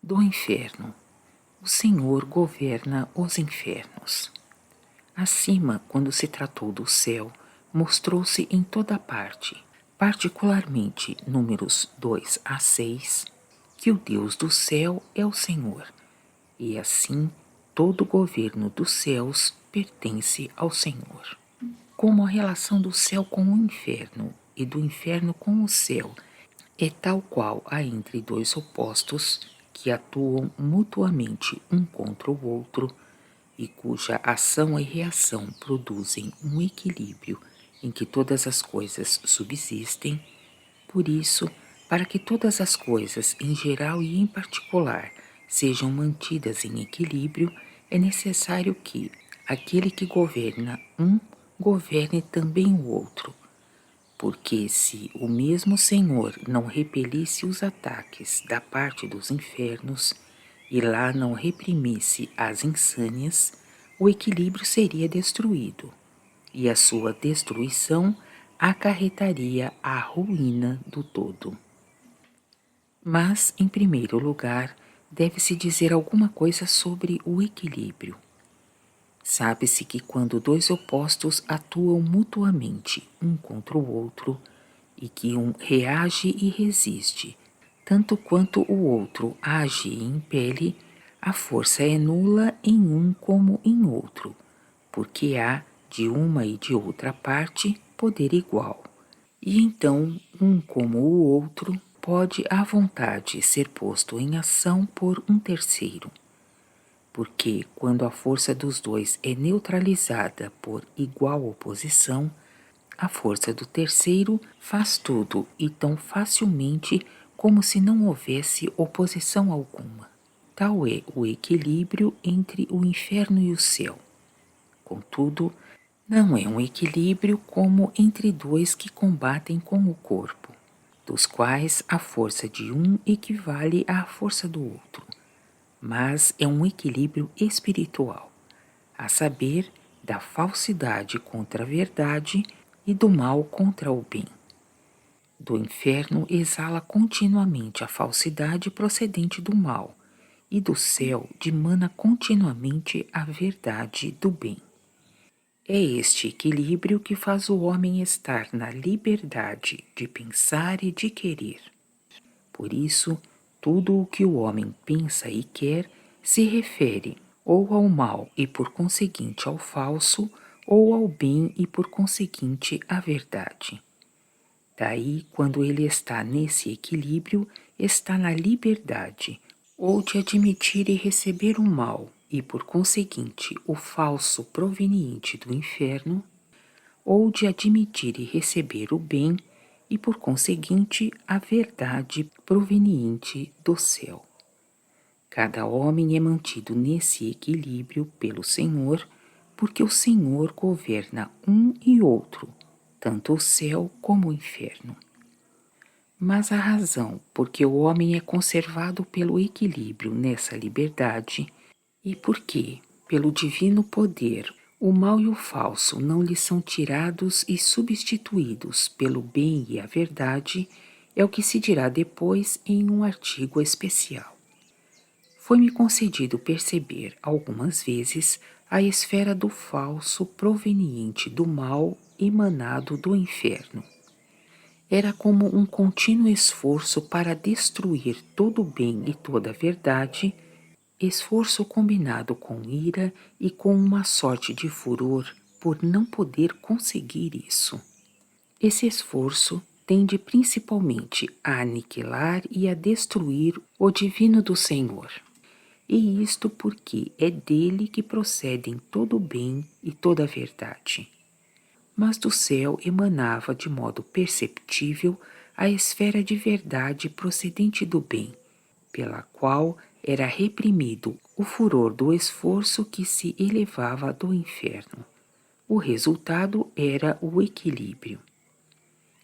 Do inferno. O Senhor governa os infernos. Acima, quando se tratou do céu, mostrou-se em toda parte, particularmente números 2 a 6, que o Deus do céu é o Senhor, e assim todo o governo dos céus pertence ao Senhor. Como a relação do céu com o inferno e do inferno com o céu é tal qual há entre dois opostos que atuam mutuamente um contra o outro e cuja ação e reação produzem um equilíbrio em que todas as coisas subsistem, por isso, para que todas as coisas em geral e em particular sejam mantidas em equilíbrio, é necessário que aquele que governa um governe também o outro, porque se o mesmo Senhor não repelisse os ataques da parte dos infernos e lá não reprimisse as insânias, o equilíbrio seria destruído, e a sua destruição acarretaria a ruína do todo. Mas, em primeiro lugar, deve-se dizer alguma coisa sobre o equilíbrio. Sabe-se que quando dois opostos atuam mutuamente um contra o outro, e que um reage e resiste, tanto quanto o outro age e impele, a força é nula em um como em outro, porque há, de uma e de outra parte, poder igual. E então, um como o outro, pode à vontade ser posto em ação por um terceiro, porque quando a força dos dois é neutralizada por igual oposição, a força do terceiro faz tudo e tão facilmente como se não houvesse oposição alguma. Tal é o equilíbrio entre o inferno e o céu. Contudo, não é um equilíbrio como entre dois que combatem com o corpo, dos quais a força de um equivale à força do outro, mas é um equilíbrio espiritual, a saber, da falsidade contra a verdade e do mal contra o bem. Do inferno exala continuamente a falsidade procedente do mal, e do céu dimana continuamente a verdade do bem. É este equilíbrio que faz o homem estar na liberdade de pensar e de querer. Por isso, tudo o que o homem pensa e quer se refere ou ao mal e por conseguinte ao falso, ou ao bem e por conseguinte à verdade. Daí, quando ele está nesse equilíbrio, está na liberdade, ou de admitir e receber o mal e por conseguinte o falso proveniente do inferno, ou de admitir e receber o bem e por conseguinte a verdade proveniente do céu. Cada homem é mantido nesse equilíbrio pelo Senhor, porque o Senhor governa um e outro, tanto o céu como o inferno. Mas a razão por que o homem é conservado pelo equilíbrio nessa liberdade, e porque, pelo divino poder, o mal e o falso não lhe são tirados e substituídos pelo bem e a verdade, é o que se dirá depois em um artigo especial. Foi-me concedido perceber algumas vezes a esfera do falso proveniente do mal emanado do inferno. Era como um contínuo esforço para destruir todo o bem e toda a verdade, esforço combinado com ira e com uma sorte de furor por não poder conseguir isso. Esse esforço tende principalmente a aniquilar e a destruir o divino do Senhor. E isto porque é dele que procedem todo o bem e toda a verdade. Mas do céu emanava de modo perceptível a esfera de verdade procedente do bem, pela qual era reprimido o furor do esforço que se elevava do inferno. O resultado era o equilíbrio.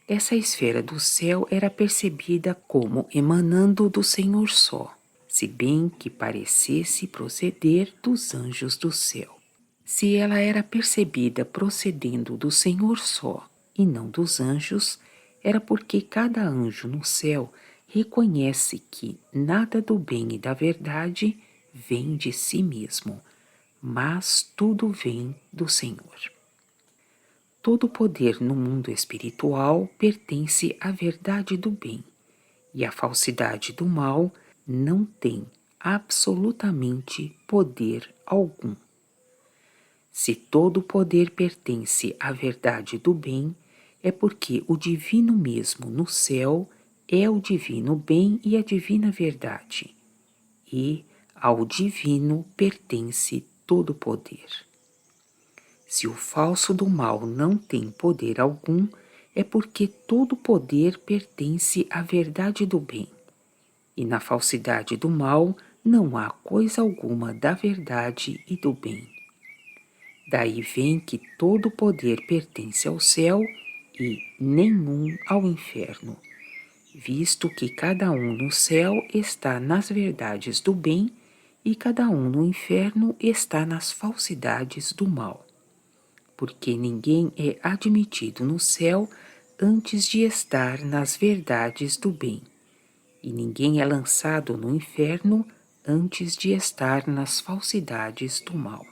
Essa esfera do céu era percebida como emanando do Senhor só, se bem que parecesse proceder dos anjos do céu. Se ela era percebida procedendo do Senhor só e não dos anjos, era porque cada anjo no céu reconhece que nada do bem e da verdade vem de si mesmo, mas tudo vem do Senhor. Todo poder no mundo espiritual pertence à verdade do bem, e a falsidade do mal não tem absolutamente poder algum. Se todo poder pertence à verdade do bem, é porque o divino mesmo no céu é o divino bem e a divina verdade, e ao divino pertence todo poder. Se o falso do mal não tem poder algum, é porque todo poder pertence à verdade do bem, e na falsidade do mal não há coisa alguma da verdade e do bem. Daí vem que todo poder pertence ao céu e nenhum ao inferno, visto que cada um no céu está nas verdades do bem e cada um no inferno está nas falsidades do mal, porque ninguém é admitido no céu antes de estar nas verdades do bem, e ninguém é lançado no inferno antes de estar nas falsidades do mal.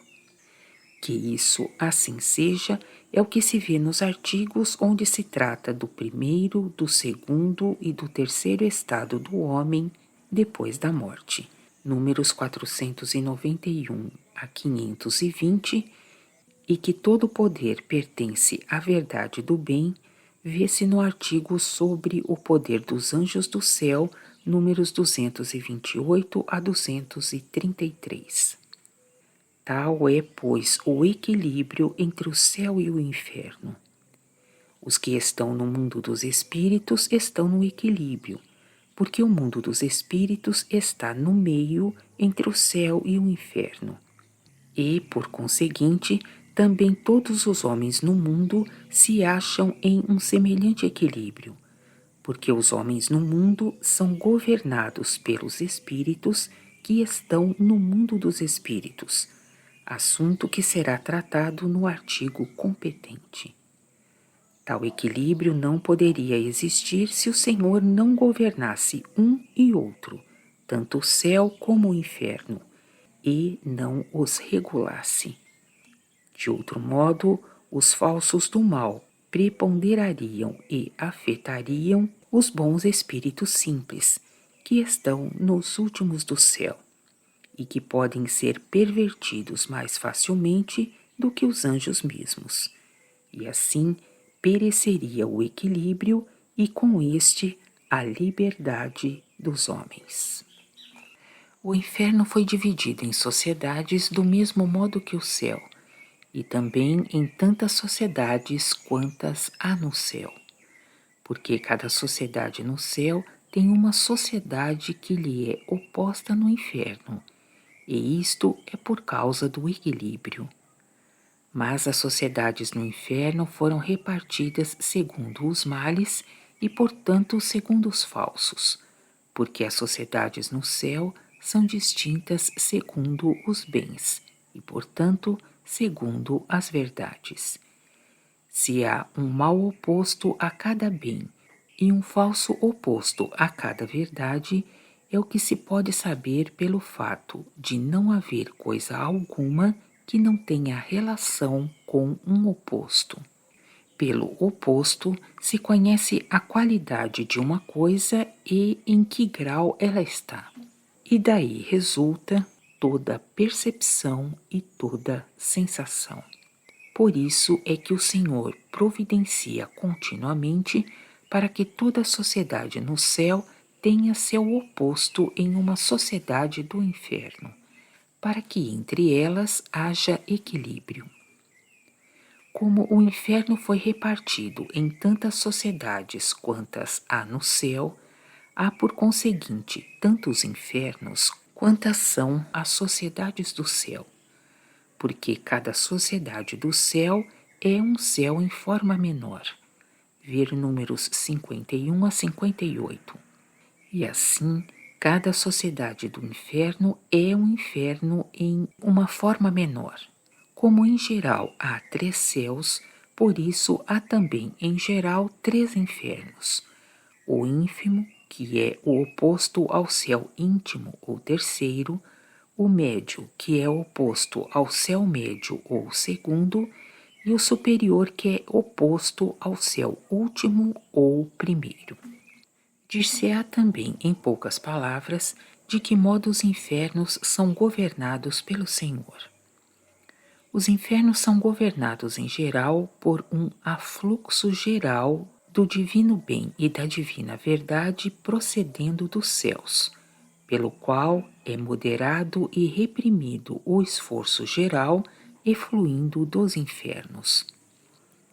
Que isso assim seja é o que se vê nos artigos onde se trata do primeiro, do segundo e do terceiro estado do homem depois da morte, números 491 a 520, e que todo poder pertence à verdade do bem, vê-se no artigo sobre o poder dos anjos do céu, números 228 a 233. Tal é, pois, o equilíbrio entre o céu e o inferno. Os que estão no mundo dos espíritos estão no equilíbrio, porque o mundo dos espíritos está no meio entre o céu e o inferno. E, por conseguinte, também todos os homens no mundo se acham em um semelhante equilíbrio, porque os homens no mundo são governados pelos espíritos que estão no mundo dos espíritos, assunto que será tratado no artigo competente. Tal equilíbrio não poderia existir se o Senhor não governasse um e outro, tanto o céu como o inferno, e não os regulasse. De outro modo, os falsos do mal preponderariam e afetariam os bons espíritos simples, que estão nos últimos do céu, e que podem ser pervertidos mais facilmente do que os anjos mesmos, e assim pereceria o equilíbrio e com este a liberdade dos homens. O inferno foi dividido em sociedades do mesmo modo que o céu, e também em tantas sociedades quantas há no céu, porque cada sociedade no céu tem uma sociedade que lhe é oposta no inferno, e isto é por causa do equilíbrio. Mas as sociedades no inferno foram repartidas segundo os males e, portanto, segundo os falsos, porque as sociedades no céu são distintas segundo os bens e, portanto, segundo as verdades. Se há um mal oposto a cada bem e um falso oposto a cada verdade, é o que se pode saber pelo fato de não haver coisa alguma que não tenha relação com um oposto. Pelo oposto, se conhece a qualidade de uma coisa e em que grau ela está. E daí resulta toda percepção e toda sensação. Por isso é que o Senhor providencia continuamente para que toda sociedade no céu tenha seu oposto em uma sociedade do inferno, para que entre elas haja equilíbrio. Como o inferno foi repartido em tantas sociedades quantas há no céu, há por conseguinte tantos infernos quantas são as sociedades do céu, porque cada sociedade do céu é um céu em forma menor. Ver números 51 a 58. E assim, cada sociedade do inferno é um inferno em uma forma menor. Como em geral há 3 céus, por isso há também em geral 3 infernos: o ínfimo, que é o oposto ao céu íntimo ou terceiro, o médio, que é oposto ao céu médio ou segundo, e o superior, que é oposto ao céu último ou primeiro. Dir-se-á também, em poucas palavras, de que modo os infernos são governados pelo Senhor. Os infernos são governados em geral por um afluxo geral do divino bem e da divina verdade procedendo dos céus, pelo qual é moderado e reprimido o esforço geral efluindo dos infernos,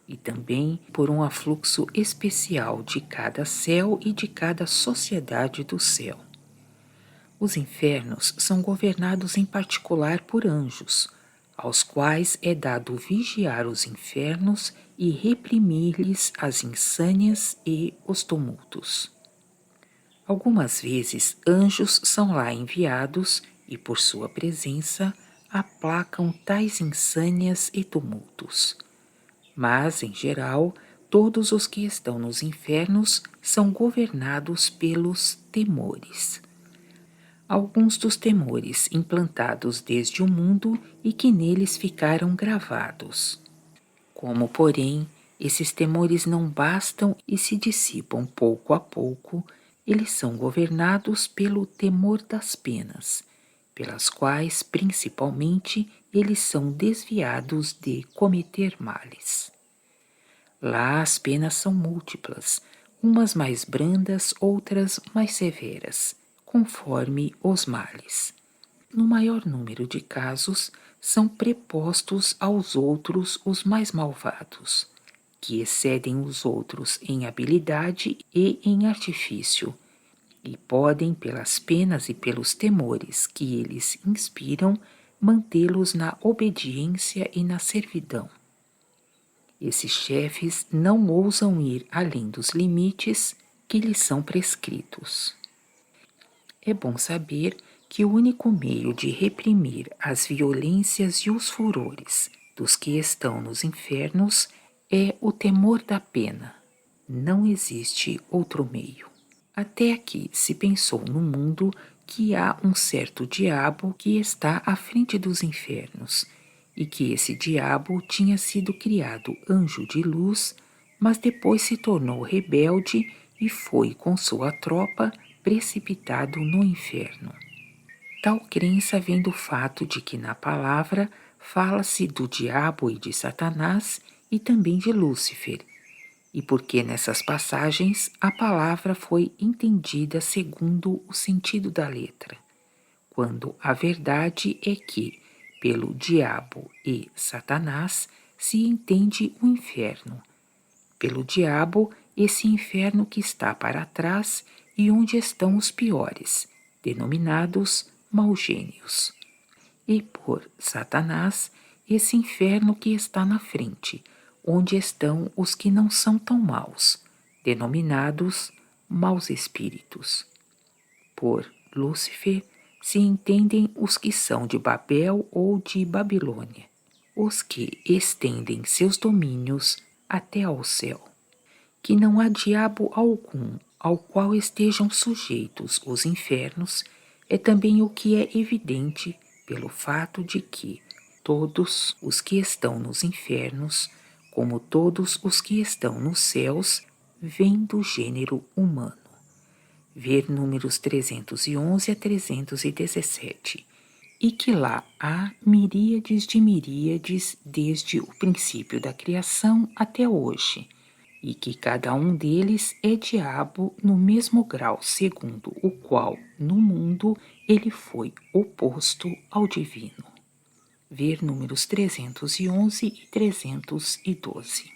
e também por um afluxo especial de cada céu e de cada sociedade do céu. Os infernos são governados em particular por anjos, aos quais é dado vigiar os infernos e reprimir-lhes as insânias e os tumultos. Algumas vezes anjos são lá enviados e, por sua presença, aplacam tais insânias e tumultos. Mas, em geral, todos os que estão nos infernos são governados pelos temores. Alguns dos temores implantados desde o mundo e que neles ficaram gravados. Como, porém, esses temores não bastam e se dissipam pouco a pouco, eles são governados pelo temor das penas, pelas quais, principalmente, eles são desviados de cometer males. Lá as penas são múltiplas, umas mais brandas, outras mais severas, conforme os males. No maior número de casos, são prepostos aos outros os mais malvados, que excedem os outros em habilidade e em artifício, e podem, pelas penas e pelos temores que eles inspiram, mantê-los na obediência e na servidão. Esses chefes não ousam ir além dos limites que lhes são prescritos. É bom saber que o único meio de reprimir as violências e os furores dos que estão nos infernos é o temor da pena. Não existe outro meio. Até aqui se pensou no mundo que há um certo diabo que está à frente dos infernos, e que esse diabo tinha sido criado anjo de luz, mas depois se tornou rebelde e foi com sua tropa precipitado no inferno. Tal crença vem do fato de que na palavra fala-se do diabo e de Satanás e também de Lúcifer, e porque nessas passagens a palavra foi entendida segundo o sentido da letra, quando a verdade é que, pelo diabo e Satanás, se entende o inferno. Pelo diabo, esse inferno que está para trás e onde estão os piores, denominados maugênios. E por Satanás, esse inferno que está na frente, onde estão os que não são tão maus, denominados maus espíritos. Por Lúcifer, se entendem os que são de Babel ou de Babilônia, os que estendem seus domínios até ao céu. Que não há diabo algum ao qual estejam sujeitos os infernos é também o que é evidente pelo fato de que todos os que estão nos infernos, como todos os que estão nos céus, vêm do gênero humano. Ver números 311 a 317, e que lá há miríades de miríades desde o princípio da criação até hoje, e que cada um deles é diabo no mesmo grau segundo o qual, no mundo, ele foi oposto ao divino. Ver números 311 e 312.